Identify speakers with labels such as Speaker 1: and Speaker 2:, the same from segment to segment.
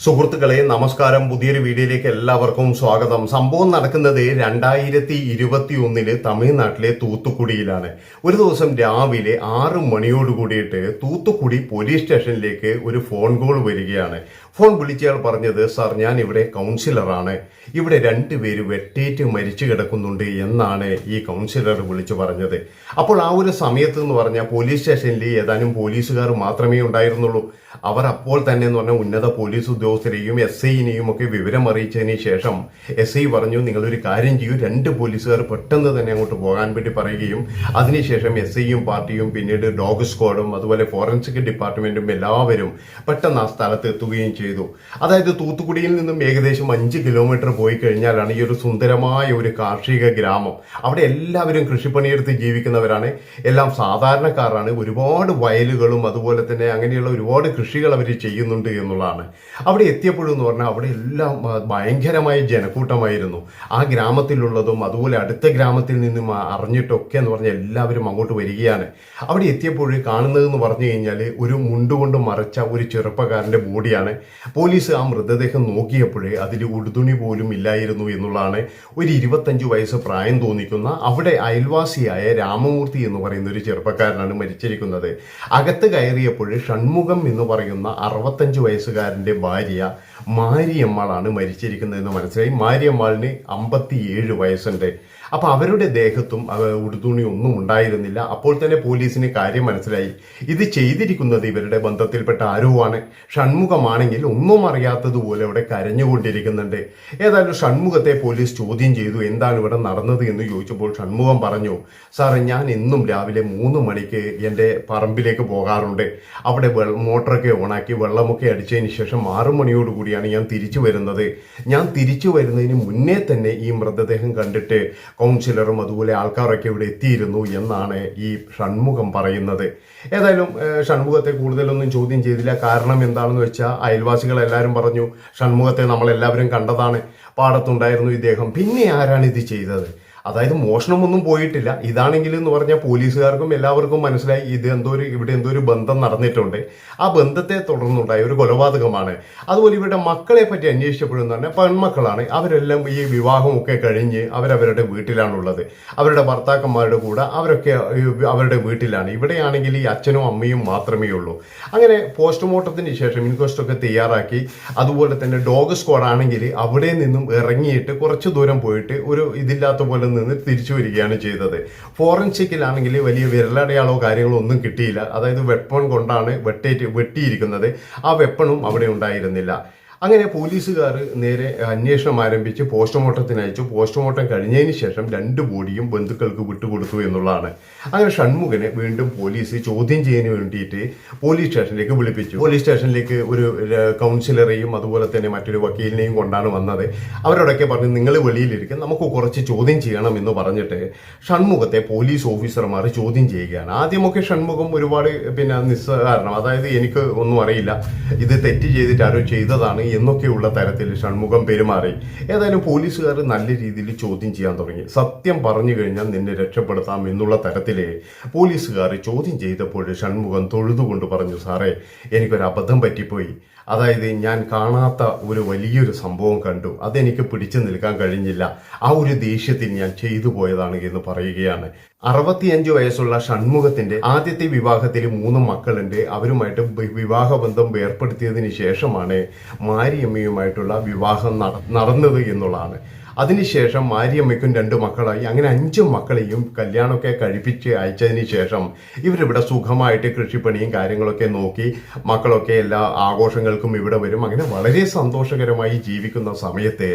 Speaker 1: സുഹൃത്തുക്കളെ നമസ്കാരം. പുതിയൊരു വീഡിയോയിലേക്ക് എല്ലാവർക്കും സ്വാഗതം. സംഭവം നടക്കുന്നത് 2021 തമിഴ്നാട്ടിലെ തൂത്തുക്കുടിയിലാണ്. ഒരു ദിവസം രാവിലെ 6 മണിയോട് കൂടിയിട്ട് തൂത്തുക്കുടി പോലീസ് സ്റ്റേഷനിലേക്ക് ഒരു ഫോൺ കോൾ വരികയാണ്. ഫോൺ വിളിച്ചയാൾ പറഞ്ഞത്, സാർ ഞാൻ ഇവിടെ കൗൺസിലറാണ്, ഇവിടെ 2 പേര് വെട്ടേറ്റ് മരിച്ചു കിടക്കുന്നുണ്ട് എന്നാണ് ഈ കൗൺസിലർ വിളിച്ചു പറഞ്ഞത്. അപ്പോൾ ആ ഒരു സമയത്ത് എന്ന് പറഞ്ഞാൽ പോലീസ് സ്റ്റേഷനിൽ ഏതാനും പോലീസുകാർ മാത്രമേ ഉണ്ടായിരുന്നുള്ളൂ. അവർ അപ്പോൾ തന്നെ എന്ന് പറഞ്ഞാൽ ഉന്നത പോലീസ് ഉദ്യോഗസ്ഥരെയും SI-നെയും ഒക്കെ വിവരം അറിയിച്ചതിന് ശേഷം SI പറഞ്ഞു, നിങ്ങളൊരു കാര്യം ചെയ്യൂ, 2 പോലീസുകാർ പെട്ടെന്ന് തന്നെ അങ്ങോട്ട് പോകാൻ വേണ്ടി പറയുകയും അതിനുശേഷം SI-യും പാർട്ടിയും പിന്നീട് ഡോഗ് സ്ക്വാഡും അതുപോലെ ഫോറൻസിക് ഡിപ്പാർട്ട്മെന്റും എല്ലാവരും പെട്ടെന്ന് ആ സ്ഥലത്ത് എത്തുകയും ചെയ്തു. അതായത് തൂത്തുക്കുടിയിൽ നിന്നും ഏകദേശം 5 കിലോമീറ്റർ പോയി കഴിഞ്ഞാലാണ് ഈ ഒരു സുന്ദരമായ ഒരു കാർഷിക ഗ്രാമം. അവിടെ എല്ലാവരും കൃഷിപ്പണിയെടുത്ത് ജീവിക്കുന്നവരാണ്, എല്ലാം സാധാരണക്കാരാണ്. ഒരുപാട് വയലുകളും അതുപോലെ തന്നെ അങ്ങനെയുള്ള ഒരുപാട് കൃഷികൾ അവർ ചെയ്യുന്നുണ്ട് എന്നുള്ളതാണ്. അവിടെ എത്തിയപ്പോഴെന്ന് പറഞ്ഞാൽ അവിടെ എല്ലാം ഭയങ്കരമായ ജനക്കൂട്ടമായിരുന്നു. ആ ഗ്രാമത്തിലുള്ളതും അതുപോലെ അടുത്ത ഗ്രാമത്തിൽ നിന്നും അറിഞ്ഞിട്ടൊക്കെ എന്ന് പറഞ്ഞാൽ എല്ലാവരും അങ്ങോട്ട് വരികയാണ്. അവിടെ എത്തിയപ്പോൾ കാണുന്നതെന്ന് പറഞ്ഞു കഴിഞ്ഞാൽ ഒരു മുണ്ടുകൊണ്ട് മറച്ച ഒരു ചെറുപ്പക്കാരന്റെ ബോഡിയാണ്. പോലീസ് ആ മൃതദേഹം നോക്കിയപ്പോഴേ അതിൽ ഉടുതുണി പോലും ഇല്ലായിരുന്നു എന്നുള്ളതാണ്. ഒരു 25 വയസ്സ് പ്രായം തോന്നിക്കുന്ന അവിടെ അയൽവാസിയായ രാമമൂർത്തി എന്ന് പറയുന്ന ഒരു ചെറുപ്പക്കാരനാണ് മരിച്ചിരിക്കുന്നത്. അകത്ത് കയറിയപ്പോൾ ഷൺമുഖം എന്ന് പറയുന്ന 65 വയസ്സുകാരന്റെ ഭാര്യ മാരിയമ്മാളാണ് മരിച്ചിരിക്കുന്നതെന്ന് മനസ്സിലായി. മാരിയമ്മാളിന് 57 വയസ്സുണ്ട്. അപ്പൊ അവരുടെ ദേഹത്തും ഉടുതുണി ഒന്നും ഉണ്ടായിരുന്നില്ല. അപ്പോൾ തന്നെ പോലീസിന് കാര്യം മനസ്സിലായി, ഇത് ചെയ്തിരിക്കുന്നത് ഇവരുടെ ബന്ധത്തിൽപ്പെട്ട ആരോ ആണ്. ഷൺമുഖമാണെങ്കിൽ ഒന്നും അറിയാത്തതുപോലെ അവിടെ കരഞ്ഞുകൊണ്ടിരിക്കുന്നുണ്ട്. ഏതായാലും ഷൺമുഖത്തെ പോലീസ് ചോദ്യം ചെയ്തു, എന്താണ് ഇവിടെ നടന്നത് എന്ന് ചോദിച്ചപ്പോൾ ഷൺമുഖം പറഞ്ഞു, സാറേ ഞാൻ എന്നും രാവിലെ 3 മണിക്ക് എൻ്റെ പറമ്പിലേക്ക് പോകാറുണ്ട്. അവിടെ മോട്ടറൊക്കെ ഓണാക്കി വെള്ളമൊക്കെ അടിച്ചതിന് ശേഷം 6 മണിയോടുകൂടിയാണ് ഞാൻ തിരിച്ചു വരുന്നത്. ഞാൻ തിരിച്ചു വരുന്നതിന് മുന്നേ തന്നെ ഈ മൃതദേഹം കണ്ടിട്ട് കൗൺസിലറും അതുപോലെ ആൾക്കാരൊക്കെ ഇവിടെ എത്തിയിരുന്നു എന്നാണ് ഈ ഷൺമുഖം പറയുന്നത്. ഏതായാലും ഷൺമുഖത്തെ കൂടുതലൊന്നും ചോദ്യം ചെയ്തില്ല. കാരണം എന്താണെന്ന് വെച്ചാൽ അയൽവാസികൾ എല്ലാവരും പറഞ്ഞു, ഷൺമുഖത്തെ നമ്മളെല്ലാവരും കണ്ടതാണ്, പാടത്തുണ്ടായിരുന്നു ഇദ്ദേഹം. പിന്നെ ആരാണ് ഇത് ചെയ്തത്? അതായത് മോഷണമൊന്നും പോയിട്ടില്ല. ഇതാണെങ്കിൽ എന്ന് പറഞ്ഞാൽ പോലീസുകാർക്കും എല്ലാവർക്കും മനസ്സിലായി ഇവിടെ എന്തോ ഒരു ബന്ധം നടന്നിട്ടുണ്ട്. ആ ബന്ധത്തെ തുടർന്നുണ്ടായ ഒരു കൊലപാതകമാണ്. അതുപോലെ ഇവരുടെ മക്കളെ പറ്റി അന്വേഷിച്ചപ്പോഴെന്ന് പറഞ്ഞാൽ പെൺമക്കളാണ്. അവരെല്ലാം ഈ വിവാഹമൊക്കെ കഴിഞ്ഞ് അവരവരുടെ വീട്ടിലാണുള്ളത്. അവരുടെ ഭർത്താക്കന്മാരുടെ കൂടെ അവരൊക്കെ അവരുടെ വീട്ടിലാണ്. ഇവിടെയാണെങ്കിൽ ഈ അച്ഛനും അമ്മയും മാത്രമേ ഉള്ളൂ. അങ്ങനെ പോസ്റ്റ്മോർട്ടത്തിന് ശേഷം ഇൻക്വസ്റ്റ് ഒക്കെ തയ്യാറാക്കി. അതുപോലെ തന്നെ ഡോഗ് സ്ക്വാഡ് ആണെങ്കിൽ അവിടെ നിന്നും ഇറങ്ങിയിട്ട് കുറച്ച് ദൂരം പോയിട്ട് ഒരു ഇതില്ലാത്ത പോലെ നിന്ന് തിരിച്ചു വരികയാണ് ചെയ്തത്. ഫോറൻസിക്കിലാണെങ്കിൽ വലിയ വിരലടയാളോ കാര്യങ്ങളോ ഒന്നും കിട്ടിയില്ല. അതായത് വെപ്പൺ കൊണ്ടാണ് വെട്ടിയിരിക്കുന്നത്. ആ വെപ്പണും അവിടെ ഉണ്ടായിരുന്നില്ല. അങ്ങനെ പോലീസുകാർ നേരെ അന്വേഷണം ആരംഭിച്ച് പോസ്റ്റ്മോർട്ടത്തിന് അയച്ചു. പോസ്റ്റ്മോർട്ടം കഴിഞ്ഞതിന് ശേഷം 2 ബോഡിയും ബന്ധുക്കൾക്ക് വിട്ടുകൊടുത്തു എന്നുള്ളതാണ്. അങ്ങനെ ഷൺമുഖനെ വീണ്ടും പോലീസ് ചോദ്യം ചെയ്യാൻ വേണ്ടിയിട്ട് പോലീസ് സ്റ്റേഷനിലേക്ക് വിളിപ്പിച്ചു. പോലീസ് സ്റ്റേഷനിലേക്ക് ഒരു കൗൺസിലറെയും അതുപോലെ തന്നെ മറ്റൊരു വക്കീലിനെയും കൊണ്ടാണ് വന്നത്. അവരോടൊക്കെ പറഞ്ഞു, നിങ്ങൾ വെളിയിലിരിക്കും, നമുക്ക് കുറച്ച് ചോദ്യം ചെയ്യണം എന്ന് പറഞ്ഞിട്ട് ഷൺമുഖത്തെ പോലീസ് ഓഫീസർമാർ ചോദ്യം ചെയ്യുകയാണ്. ആദ്യമൊക്കെ ഷൺമുഖം ഒരുപാട് നിസ്സാരണം, അതായത് എനിക്ക് ഒന്നും അറിയില്ല, ഇത് തെറ്റ് ചെയ്തിട്ട് ആരോ ചെയ്തതാണ് എന്നൊക്കെയുള്ള തരത്തിൽ ഷൺമുഖം പെരുമാറി. ഏതായാലും പോലീസുകാർ നല്ല രീതിയിൽ ചോദ്യം ചെയ്യാൻ തുടങ്ങി. സത്യം പറഞ്ഞു കഴിഞ്ഞാൽ നിന്നെ രക്ഷപ്പെടുത്താം എന്നുള്ള തരത്തിലെ പോലീസുകാർ ചോദ്യം ചെയ്തപ്പോൾ ഷൺമുഖം തൊഴുതുകൊണ്ട് പറഞ്ഞു, സാറേ എനിക്കൊരു അബദ്ധം പറ്റിപ്പോയി. അതായത് ഞാൻ കാണാത്ത ഒരു വലിയൊരു സംഭവം കണ്ടു, അതെനിക്ക് പിടിച്ചു നിൽക്കാൻ കഴിഞ്ഞില്ല, ആ ഒരു ദേഷ്യത്തിൽ ഞാൻ ചെയ്തു പോയതാണ് എന്ന് പറയുകയാണ്. 65 വയസ്സുള്ള ഷൺമുഖത്തിന്റെ ആദ്യത്തെ വിവാഹത്തിൽ 3 മക്കളുണ്ട്. അവരുമായിട്ട് വിവാഹബന്ധം ഏർപ്പെടുത്തിയതിന് ശേഷമാണ് മാരിയമ്മയുമായിട്ടുള്ള വിവാഹം നടന്നത് എന്നുള്ളതാണ്. അതിനുശേഷം മാരിയമ്മയ്ക്കും 2 മക്കളായി. അങ്ങനെ 5 മക്കളെയും കല്യാണമൊക്കെ കഴിപ്പിച്ച് അയച്ചതിന് ശേഷം ഇവരിവിടെ സുഖമായിട്ട് കൃഷിപ്പണിയും കാര്യങ്ങളൊക്കെ നോക്കി മക്കളൊക്കെ എല്ലാ ആഘോഷങ്ങൾക്കും ഇവിടെ വരും. അങ്ങനെ വളരെ സന്തോഷകരമായി ജീവിക്കുന്ന സമയത്ത്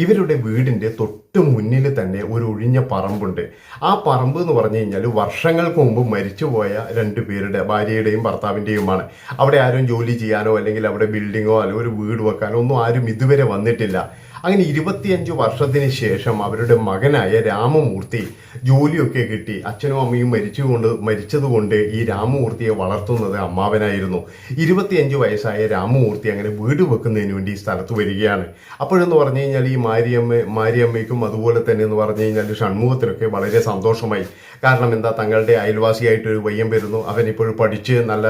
Speaker 1: ഇവരുടെ വീടിന്റെ തൊട്ട് മുന്നിൽ തന്നെ ഒരു ഒഴിഞ്ഞ പറമ്പുണ്ട്. ആ പറമ്പ് എന്ന് പറഞ്ഞു കഴിഞ്ഞാൽ വർഷങ്ങൾക്ക് മുമ്പ് മരിച്ചുപോയ 2 പേരുടെ, ഭാര്യയുടെയും ഭർത്താവിന്റെയുമാണ്. അവിടെ ആരും ജോലി ചെയ്യാനോ അല്ലെങ്കിൽ അവിടെ ബിൽഡിങ്ങോ അല്ലെങ്കിൽ ഒരു വീട് വെക്കാനോ ഒന്നും ആരും ഇതുവരെ വന്നിട്ടില്ല. അങ്ങനെ 25 വർഷത്തിന് ശേഷം അവരുടെ മകനായ രാമമൂർത്തി ജോലിയൊക്കെ കിട്ടി. അച്ഛനും അമ്മയും മരിച്ചതുകൊണ്ട് ഈ രാമമൂർത്തിയെ വളർത്തുന്നത് അമ്മാവനായിരുന്നു. 25 വയസ്സായ രാമമൂർത്തി അങ്ങനെ വീട് വെക്കുന്നതിന് വേണ്ടി ഈ സ്ഥലത്ത് വരികയാണ്. അപ്പോഴെന്ന് പറഞ്ഞു കഴിഞ്ഞാൽ ഈ മാരിയമ്മയ്ക്കും അതുപോലെ തന്നെ എന്ന് പറഞ്ഞു കഴിഞ്ഞാൽ ഷൺമുഖത്തിനൊക്കെ വളരെ സന്തോഷമായി. കാരണം എന്താ, തങ്ങളുടെ അയൽവാസിയായിട്ടൊരു പയ്യൻ വരുന്നു, അവനിപ്പോഴും പഠിച്ച് നല്ല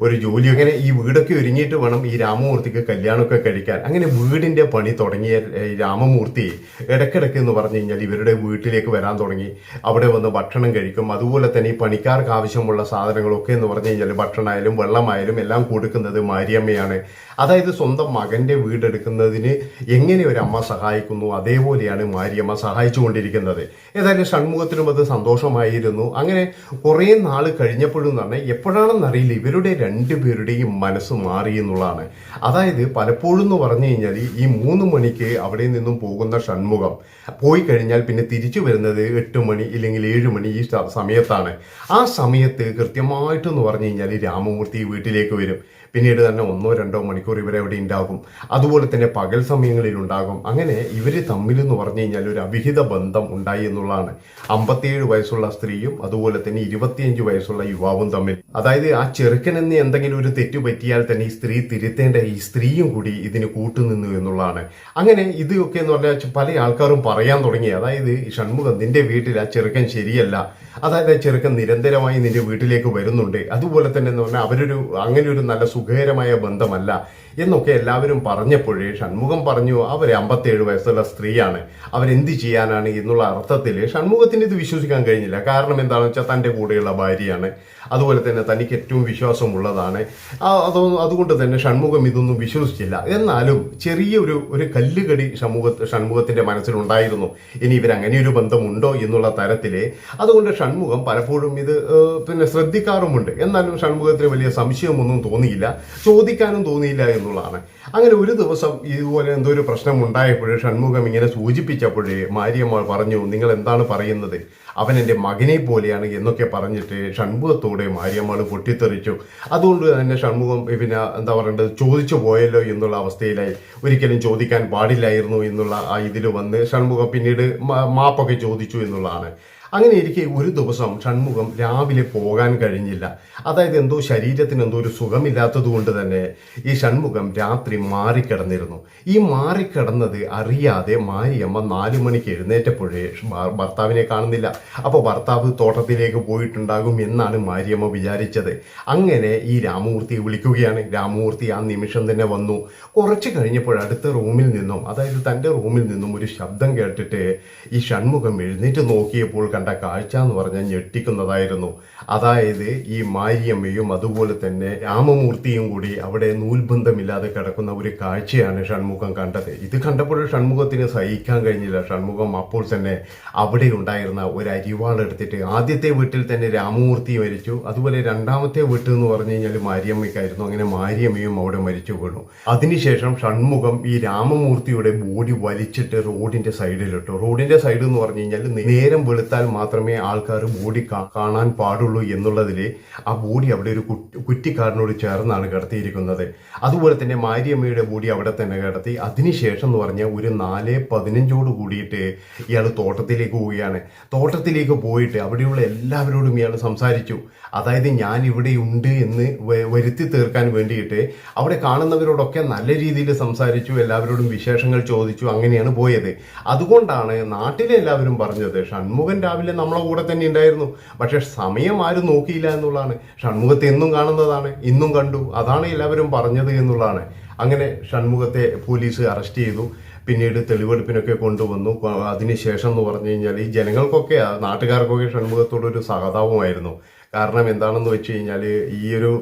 Speaker 1: ഒരു ജോലി, അങ്ങനെ ഈ വീടൊക്കെ ഒരുങ്ങിയിട്ട് വേണം ഈ രാമമൂർത്തിക്ക് കല്യാണമൊക്കെ കഴിക്കാൻ. അങ്ങനെ വീടിന്റെ പണി തുടങ്ങിയ ഈ രാമമൂർത്തി ഇടയ്ക്കിടയ്ക്ക് എന്ന് പറഞ്ഞു കഴിഞ്ഞാൽ ഇവരുടെ വീട്ടിലേക്ക് വരാൻ തുടങ്ങി. അവിടെ വന്ന് ഭക്ഷണം കഴിക്കും. അതുപോലെ തന്നെ ഈ പണിക്കാർക്ക് ആവശ്യമുള്ള സാധനങ്ങളൊക്കെ എന്ന് പറഞ്ഞു കഴിഞ്ഞാൽ ഭക്ഷണമായാലും വെള്ളമായാലും എല്ലാം കൊടുക്കുന്നത് മാരിയമ്മയാണ്. അതായത് സ്വന്തം മകന്റെ വീടെടുക്കുന്നതിന് എങ്ങനെ ഒരു അമ്മ സഹായിക്കുന്നു അതേപോലെയാണ് മാരിയമ്മ സഹായിച്ചുകൊണ്ടിരിക്കുന്നത്. ഏതായാലും ഷൺമുഖത്തിനും അത് സന്തോഷമായിരുന്നു. അങ്ങനെ കുറേ നാൾ കഴിഞ്ഞപ്പോഴും തന്നെ എപ്പോഴാണെന്നറിയില്ല ഇവരുടെ രണ്ടുപേരുടെയും മനസ്സ് മാറി എന്നുള്ളതാണ്. അതായത് പലപ്പോഴും എന്ന് പറഞ്ഞു കഴിഞ്ഞാൽ ഈ 3 മണിക്ക് അവിടെ നിന്നും പോകുന്ന ഷൺമുഖം പോയി കഴിഞ്ഞാൽ പിന്നെ തിരിച്ചു വരുന്നത് 8 മണി ഇല്ലെങ്കിൽ 7 മണി ഈ സമയത്താണ്. ആ സമയത്ത് കൃത്യമായിട്ടെന്ന് പറഞ്ഞു കഴിഞ്ഞാൽ രാമമൂർത്തി വീട്ടിലേക്ക് വരും. പിന്നീട് തന്നെ 1-2 മണിക്കൂർ ഇവരെവിടെ ഉണ്ടാകും. അതുപോലെ തന്നെ പകൽ സമയങ്ങളിൽ ഉണ്ടാകും. അങ്ങനെ ഇവർ തമ്മിലെന്ന് പറഞ്ഞു കഴിഞ്ഞാൽ ഒരു അവിഹിത ബന്ധം ഉണ്ടായി എന്നുള്ളതാണ്. 57 വയസ്സുള്ള സ്ത്രീയും അതുപോലെ തന്നെ 25 വയസ്സുള്ള യുവാവും തമ്മിൽ. അതായത് ആ ചെറുക്കനെന്ന് എന്തെങ്കിലും ഒരു തെറ്റു പറ്റിയാൽ തന്നെ ഈ സ്ത്രീ തിരുത്തേണ്ട ഈ സ്ത്രീയും കൂടി ഇതിന് കൂട്ടുനിന്നു എന്നുള്ളതാണ്. അങ്ങനെ ഇതൊക്കെ എന്ന് പറഞ്ഞാൽ പല ആൾക്കാരും പറയാൻ തുടങ്ങി. അതായത് ഷൺമുഖം, നിന്റെ വീട്ടിൽ ആ ചെറുക്കൻ ശരിയല്ല, അതായത് ആ ചെറുക്കൻ നിരന്തരമായി നിന്റെ വീട്ടിലേക്ക് വരുന്നുണ്ട്, അതുപോലെ തന്നെ എന്ന് പറഞ്ഞാൽ അങ്ങനെ ഒരു നല്ല സുഖകരമായ ബന്ധമല്ല എന്നൊക്കെ എല്ലാവരും പറഞ്ഞപ്പോഴേ ഷൺമുഖം പറഞ്ഞു അവർ 57 വയസ്സുള്ള സ്ത്രീയാണ്, അവരെന്ത് ചെയ്യാനാണ് എന്നുള്ള അർത്ഥത്തിൽ ഷൺമുഖത്തിന് ഇത് വിശ്വസിക്കാൻ കഴിഞ്ഞില്ല. കാരണം എന്താണെന്ന് വെച്ചാൽ തൻ്റെ കൂടെയുള്ള ഭാര്യയാണ്, അതുപോലെ തന്നെ തനിക്ക് ഏറ്റവും വിശ്വാസമുള്ളതാണ്. അതുകൊണ്ട് തന്നെ ഷൺമുഖം ഇതൊന്നും വിശ്വസിച്ചില്ല. എന്നാലും ചെറിയൊരു കല്ലുകടി ഷൺമുഖത്തിന്റെ മനസ്സിലുണ്ടായിരുന്നു, ഇനി ഇവരങ്ങനെ ഒരു ബന്ധമുണ്ടോ എന്നുള്ള തരത്തില്. അതുകൊണ്ട് ഷൺമുഖം പലപ്പോഴും ഇത് പിന്നെ ശ്രദ്ധിക്കാറുമുണ്ട്. എന്നാലും ഷൺമുഖത്തിന് വലിയ സംശയമൊന്നും തോന്നിയില്ല, ചോദിക്കാനും തോന്നിയില്ല എന്നുള്ളതാണ്. അങ്ങനെ ഒരു ദിവസം ഇതുപോലെ എന്തോ ഒരു പ്രശ്നം ഉണ്ടായപ്പോഴേ ഷൺമുഖം ഇങ്ങനെ സൂചിപ്പിച്ചപ്പോഴേ മാരിയമ്മ പറഞ്ഞു, നിങ്ങൾ എന്താണ് പറയുന്നത്, അവൻ എൻ്റെ മകനെ പോലെയാണ് എന്നൊക്കെ പറഞ്ഞിട്ട് ഷൺമുഖത്തോടെ മാരിയമ്മ പൊട്ടിത്തെറിച്ചു. അതുകൊണ്ട് തന്നെ ഷൺമുഖം പിന്നെ എന്താ പറയേണ്ടത്, ചോദിച്ചു പോയല്ലോ എന്നുള്ള അവസ്ഥയിലായി. ഒരിക്കലും ചോദിക്കാൻ പാടില്ലായിരുന്നു എന്നുള്ള ആ ഇതിൽ വന്ന് ഷൺമുഖം പിന്നീട് മാപ്പൊക്കെ ചോദിച്ചു എന്നുള്ളതാണ്. അങ്ങനെ ഇരിക്കെ ഒരു ദിവസം ഷൺമുഖം രാവിലെ പോകാൻ കഴിഞ്ഞില്ല. അതായത് എന്തോ ശരീരത്തിന് എന്തോ ഒരു സുഖമില്ലാത്തത് കൊണ്ട് തന്നെ ഈ ഷൺമുഖം രാത്രി മാറിക്കിടന്നിരുന്നു. ഈ മാറിക്കിടന്നത് അറിയാതെ മാരിയമ്മ 4 മണിക്ക് എഴുന്നേറ്റപ്പോഴേ ഭർത്താവിനെ കാണുന്നില്ല. അപ്പോൾ ഭർത്താവ് തോട്ടത്തിലേക്ക് പോയിട്ടുണ്ടാകും എന്നാണ് മാരിയമ്മ വിചാരിച്ചത്. അങ്ങനെ ഈ രാമമൂർത്തിയെ വിളിക്കുകയാണ്. രാമമൂർത്തി ആ നിമിഷം തന്നെ വന്നു. കുറച്ച് കഴിഞ്ഞപ്പോൾ അടുത്ത റൂമിൽ നിന്നും, അതായത് തൻ്റെ റൂമിൽ നിന്നും ഒരു ശബ്ദം കേട്ടിട്ട് ഈ ഷൺമുഖം എഴുന്നേറ്റ് നോക്കിയപ്പോൾ കണ്ട കാഴ്ച എന്ന് പറഞ്ഞാൽ ഞെട്ടിക്കുന്നതായിരുന്നു. അതായത് ഈ മാരിയമ്മയും അതുപോലെ തന്നെ രാമമൂർത്തിയും കൂടി അവിടെ നൂൽബന്ധമില്ലാതെ കിടക്കുന്ന ഒരു കാഴ്ചയാണ് ഷൺമുഖം കണ്ടത്. ഇത് കണ്ടപ്പോൾ ഷൺമുഖത്തിന് സഹിക്കാൻ കഴിഞ്ഞില്ല. ഷൺമുഖം അപ്പോൾ തന്നെ അവിടെ ഉണ്ടായിരുന്ന ഒരു അരിവാളെടുത്തിട്ട്, ആദ്യത്തെ വീട്ടിൽ തന്നെ രാമമൂർത്തി മരിച്ചു, അതുപോലെ രണ്ടാമത്തെ വീട്ടിൽ എന്ന് പറഞ്ഞു കഴിഞ്ഞാൽ മാരിയമ്മയ്ക്കായിരുന്നു. അങ്ങനെ മാരിയമ്മയും അവിടെ മരിച്ചു വീണു. അതിനുശേഷം ഷൺമുഖം ഈ രാമമൂർത്തിയുടെ ബോഡി വലിച്ചിട്ട് റോഡിന്റെ സൈഡിലിട്ടു. റോഡിന്റെ സൈഡ് എന്ന് പറഞ്ഞു കഴിഞ്ഞാൽ നേരം വെളുത്താൽ മാത്രമേ ആൾക്കാർ ബോഡി കാണാൻ പാടുള്ളൂ എന്നുള്ളതിൽ ആ ബോഡി അവിടെ ഒരു കുറ്റിക്കാരനോട് ചേർന്നാണ് കിടത്തിയിരിക്കുന്നത്. അതുപോലെ തന്നെ മാരിയമ്മയുടെ ബോഡി അവിടെ തന്നെ കിടത്തി. അതിനുശേഷം എന്ന് പറഞ്ഞാൽ ഒരു 4:15 കൂടിയിട്ട് ഇയാൾ തോട്ടത്തിലേക്ക് പോവുകയാണ്. തോട്ടത്തിലേക്ക് പോയിട്ട് അവിടെയുള്ള എല്ലാവരോടും ഇയാൾ സംസാരിച്ചു. അതായത് ഞാൻ ഇവിടെ ഉണ്ട് എന്ന് വരുത്തി തീർക്കാൻ വേണ്ടിയിട്ട് അവിടെ കാണുന്നവരോടൊക്കെ നല്ല രീതിയിൽ സംസാരിച്ചു, എല്ലാവരോടും വിശേഷങ്ങൾ ചോദിച്ചു. അങ്ങനെയാണ് പോയത്. അതുകൊണ്ടാണ് നാട്ടിലെ എല്ലാവരും പറഞ്ഞത് ഷൺമുഖൻ രാവിലെ നമ്മളെ കൂടെ തന്നെ ഉണ്ടായിരുന്നു, പക്ഷെ സമയം ആരും നോക്കിയില്ല എന്നുള്ളതാണ്. ഷൺമുഖത്തെ എന്നും കാണുന്നതാണ്, ഇന്നും കണ്ടു, അതാണ് എല്ലാവരും പറഞ്ഞത് എന്നുള്ളതാണ്. അങ്ങനെ ഷൺമുഖത്തെ പോലീസ് അറസ്റ്റ് ചെയ്തു. പിന്നീട് തെളിവെടുപ്പിനൊക്കെ കൊണ്ടുവന്നു. അതിനുശേഷം എന്ന് പറഞ്ഞു കഴിഞ്ഞാൽ ഈ ജനങ്ങൾക്കൊക്കെ നാട്ടുകാർക്കൊക്കെ ഷൺമുഖത്തോടൊരു സഹതാപമായിരുന്നു. കാരണം എന്താണെന്ന് വെച്ച് കഴിഞ്ഞാൽ ഈ ഒരു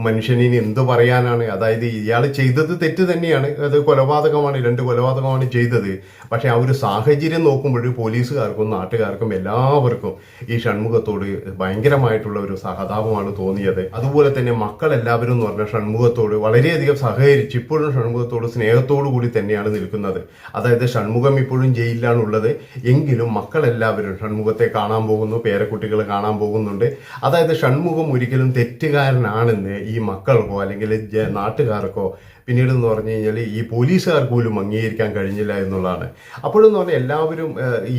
Speaker 1: മനുഷ്യനിന് എന്ത് പറയാനാണ്. അതായത് ഇയാൾ ചെയ്തത് തെറ്റ് തന്നെയാണ്, അത് കൊലപാതകമാണ്, 2 കൊലപാതകമാണ് ചെയ്തത്. പക്ഷെ ആ ഒരു സാഹചര്യം നോക്കുമ്പോൾ പോലീസുകാർക്കും നാട്ടുകാർക്കും എല്ലാവർക്കും ഈ ഷൺമുഖത്തോട് ഭയങ്കരമായിട്ടുള്ള ഒരു സഹതാപമാണ് തോന്നിയത്. അതുപോലെ തന്നെ മക്കളെല്ലാവരും എന്ന് പറഞ്ഞാൽ ഷൺമുഖത്തോട് വളരെയധികം സഹകരിച്ച് ഇപ്പോഴും ഷൺമുഖത്തോട് സ്നേഹത്തോടു കൂടി തന്നെയാണ് നിൽക്കുന്നത്. അതായത് ഷൺമുഖം ഇപ്പോഴും ജയിലിലാണുള്ളത് എങ്കിലും മക്കളെല്ലാവരും ഷൺമുഖത്തെ കാണാൻ പോകുന്നു, പേരക്കുട്ടികൾ കാണാൻ പോകുന്നുണ്ട്. അതായത് ഷൺമുഖം ഒരിക്കലും തെറ്റുകാരനാണെന്ന് ഈ മക്കൾക്കോ അല്ലെങ്കിൽ നാട്ടുകാർക്കോ പിന്നീട് എന്ന് പറഞ്ഞു കഴിഞ്ഞാൽ ഈ പോലീസുകാർക്ക് പോലും അംഗീകരിക്കാൻ കഴിഞ്ഞില്ല എന്നുള്ളതാണ്. അപ്പോഴെന്ന് പറഞ്ഞാൽ എല്ലാവരും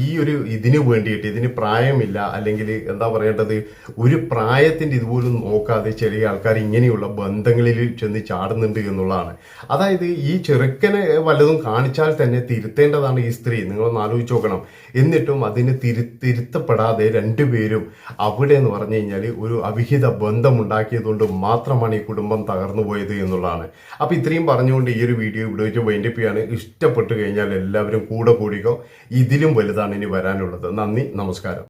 Speaker 1: ഈ ഒരു ഇതിന് വേണ്ടിയിട്ട് ഇതിന് പ്രായമില്ല, അല്ലെങ്കിൽ എന്താ പറയേണ്ടത്, ഒരു പ്രായത്തിൻ്റെ ഇതുപോലും നോക്കാതെ ചെറിയ ആൾക്കാർ ഇങ്ങനെയുള്ള ബന്ധങ്ങളിൽ ചെന്ന് ചാടുന്നുണ്ട് എന്നുള്ളതാണ്. അതായത് ഈ ചെറുക്കനെ വല്ലതും കാണിച്ചാൽ തന്നെ തിരുത്തേണ്ടതാണ് ഈ സ്ത്രീ, നിങ്ങളൊന്ന് ആലോചിച്ച് നോക്കണം. എന്നിട്ടും അതിന് തിരുത്തപ്പെടാതെ രണ്ടുപേരും അവിടെ എന്ന് പറഞ്ഞു കഴിഞ്ഞാൽ ഒരു അവിഹിത ബന്ധം ഉണ്ടാക്കിയതുകൊണ്ട് മാത്രമാണ് ഈ കുടുംബം തകർന്നു പോയത് എന്നുള്ളതാണ്. അപ്പോൾ ഇത്രയും പറഞ്ഞുകൊണ്ട് ഈ ഒരു വീഡിയോ ഇവിടെ വെച്ച് വൈൻഡപ്പ് ചെയ്യാണ്. ഇഷ്ടപ്പെട്ടു കഴിഞ്ഞാൽ എല്ലാവരും കൂടെ കൂടിക്കോ, ഇതിലും വലുതാണ് ഇനി വരാനുള്ളത്. നന്ദി, നമസ്കാരം.